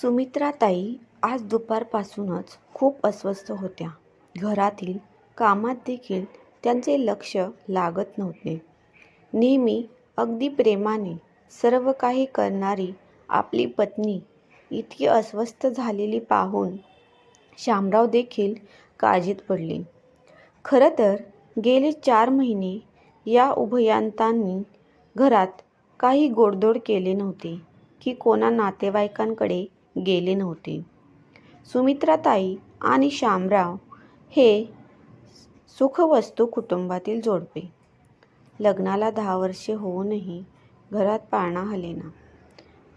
सुमित्राताई आज दुपारपासूनच खूप अस्वस्थ होत्या. घरातील कामात देखील त्यांचे लक्ष लागत नव्हते. नेहमी अगदी प्रेमाने सर्व काही करणारी आपली पत्नी इतकी अस्वस्थ झालेली पाहून शामराव देखील काळजीत पडले. खरं तर गेले 4 महिने या उभयतांनी घरात काही गोडधोड केले नव्हते की कोणा नातेवाईकांकडे गेले नव्हते. सुमित्राताई आणि शामराव हे सुखवस्तू कुटुंबातील जोडपे. लग्नाला 10 वर्षे होऊनही घरात पाळणा हलेना.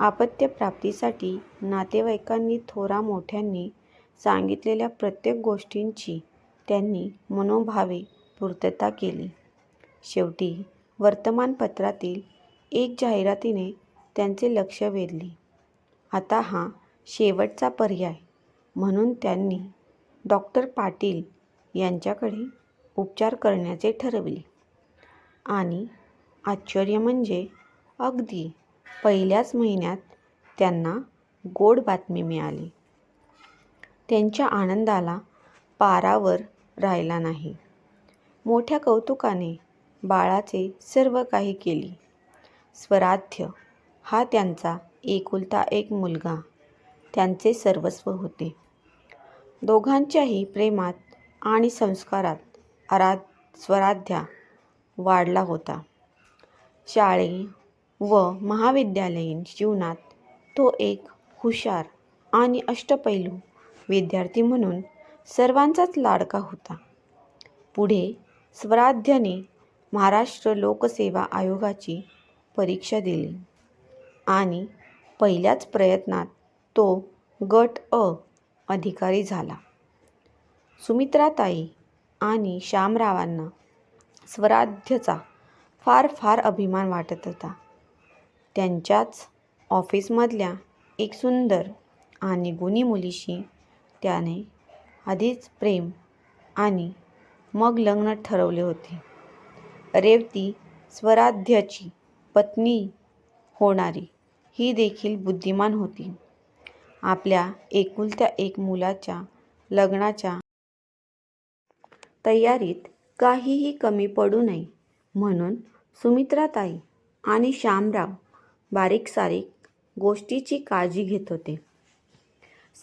अपत्यप्राप्तीसाठी नातेवाईकांनी थोरा मोठ्यांनी सांगितलेल्या प्रत्येक गोष्टींची त्यांनी मनोभावे पूर्तता केली. शेवटी वर्तमानपत्रातील एक जाहिरातीने त्यांचे लक्ष वेधले. आता हा शेवटचा पर्याय म्हणून त्यांनी डॉक्टर पाटील यांच्याकडे उपचार करण्याचे ठरविले. आणि आश्चर्य म्हणजे अगदी पहिल्याच महिन्यात त्यांना गोड बातमी मिळाली. त्यांच्या आनंदाला पारावर राहिला नाही. मोठ्या कौतुकाने बाळाचे सर्व काही केली. स्वराध्य हा त्यांचा एकुलता एक मुलगा त्यांचे सर्वस्व होते. दोघांच्याही प्रेमात आणि संस्कारात स्वराध्या वाढला होता. शाळे व महाविद्यालयीन जीवनात तो एक हुशार आणि अष्टपैलू विद्यार्थी म्हणून सर्वांचाच लाडका होता. पुढे स्वराध्यने महाराष्ट्र लोकसेवा आयोगाची परीक्षा दिली आणि पहिल्याच प्रयत्नात तो गट अ अधिकारी झाला. सुमित्राताई आणि शामरावांना स्वराध्यचा फार अभिमान वाटत होता. त्यांच्याच ऑफिसमधल्या एक सुंदर आणि गुणी मुलीशी त्याने आधीच प्रेम आणि मग लग्न ठरवले होते. रेवती स्वराध्यची पत्नी होणारी ही देखील बुद्धिमान होती. आपल्या एकुलत्या एक मुलाच्या लग्नाच्या तयारीत काहीही कमी पडू नये म्हणून सुमित्राताई आणि शामराव बारीक-सारीक गोष्टीची काळजी घेत होते.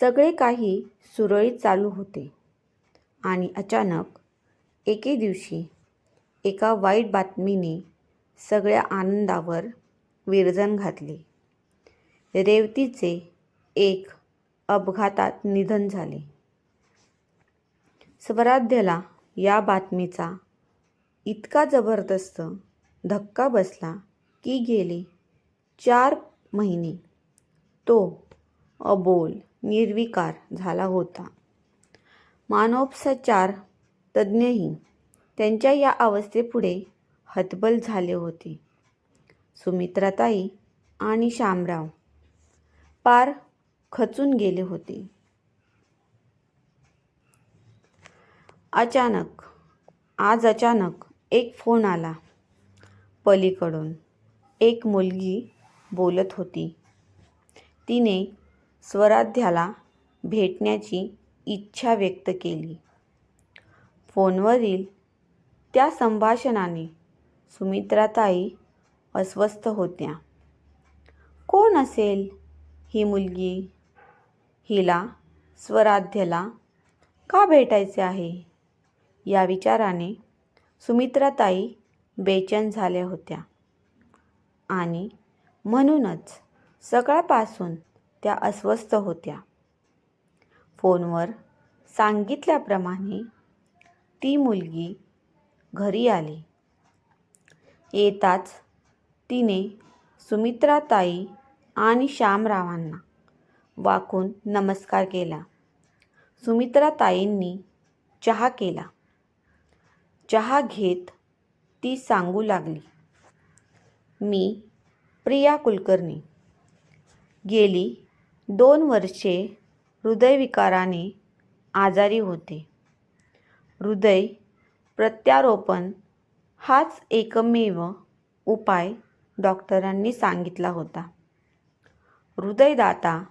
सगळे काही सुरळीत चालू होते आणि अचानक एके दिवशी एका वाईट बातमीने सगळ्या आनंदावर विरजण घातले. रेवतीचे एक अपघातात निधन झाले. स्वराध्यला या बातमीचा इतका जबरदस्त धक्का बसला की गेले 4 महिने तो अबोल निर्विकार झाला होता. मानसोपचार तज्ज्ञही त्यांच्या या अवस्थेपुढे हतबल झाले होते. सुमित्राताई आणि शामराव पार खचून गेले होते. अचानक एक फोन आला. पलीकडून एक मुलगी बोलत होती. तिने स्वराध्याला भेटण्याची इच्छा व्यक्त केली. फोनवरील त्या संभाषणाने सुमित्राताई अस्वस्थ होत्या. कोण असेल ही मुलगी? हिला स्वराध्यला का भेटायचे आहे? या विचाराने सुमित्राताई बेचैन झाल्या होत्या आणि म्हणूनच सकाळपासून त्या अस्वस्थ होत्या. फोनवर सांगितल्याप्रमाणे ती मुलगी घरी आली. येताच तिने सुमित्राताई आणि शामरावांना वाकून नमस्कार केला. सुमित्राताईंनी चहा केला. चहा घेत ती सांगू लागली, मी प्रिया कुलकर्णी. गेली 2 वर्षे हृदयविकाराने आजारी होते. हृदय प्रत्यारोपण हाच एकमेव उपाय डॉक्टरांनी सांगितला होता. हृदयदाता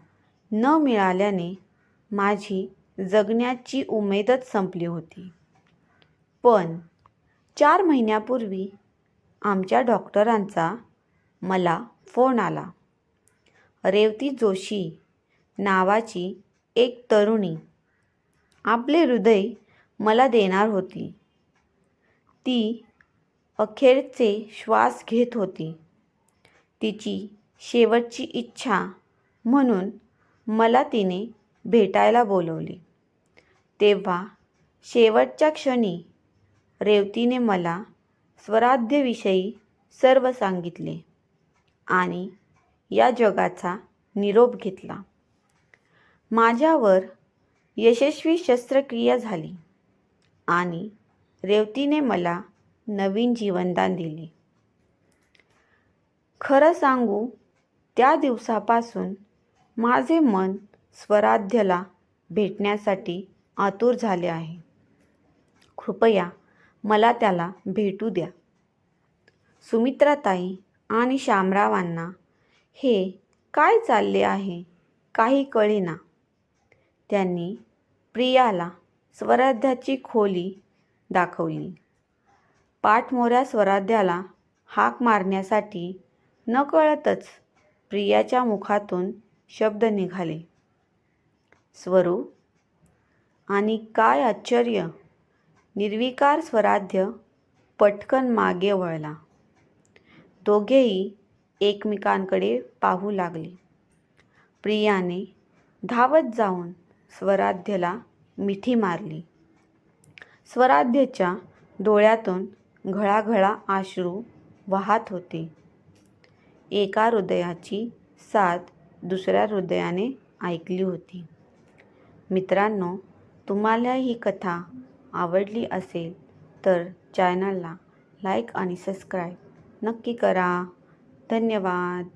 न मिळाल्याने माझी जगण्याची उमेदच संपली होती. पण 4 महिन्यापूर्वी आमच्या डॉक्टरांचा मला फोन आला. रेवती जोशी नावाची एक तरुणी आपले हृदय मला देणार होती. ती अखेरचे श्वास घेत होती. तिची शेवटची इच्छा म्हणून मला तिने भेटायला बोलवले. तेव्हा शेवटच्या क्षणी रेवतीने मला स्वराध्यविषयी सर्व सांगितले आणि या जगाचा निरोप घेतला. माझ्यावर यशस्वी शस्त्रक्रिया झाली आणि रेवतीने मला नवीन जीवनदान दिले. खरं सांगू, त्या दिवसापासून माझे मन स्वराध्यला भेटण्यासाठी आतुर झाले आहे. कृपया मला त्याला भेटू द्या. सुमित्राताई आणि शामरावांना हे काय चालले आहे काही कळेना. त्यांनी प्रियाला स्वराध्याची खोली दाखवली. पाठमोऱ्या स्वराध्याला हाक मारण्यासाठी नकळतच प्रियाच्या मुखातून शब्द निघाले, स्वरू. आणि काय आश्चर्य, निर्विकार स्वराध्य पटकन मागे वळला. दोघेही एकमेकांकडे पाहू लागले. प्रियाने धावत जाऊन स्वराध्यला मिठी मारली. स्वराध्यच्या डोळ्यातून घळाघळा अश्रू वाहत होते. एका हृदयाची साथ दुसऱ्या हृदयाने ऐकली होती. मित्रांनो, तुम्हाला ही कथा आवडली असेल तर चॅनलला लाईक आणि सबस्क्राईब नक्की करा. धन्यवाद.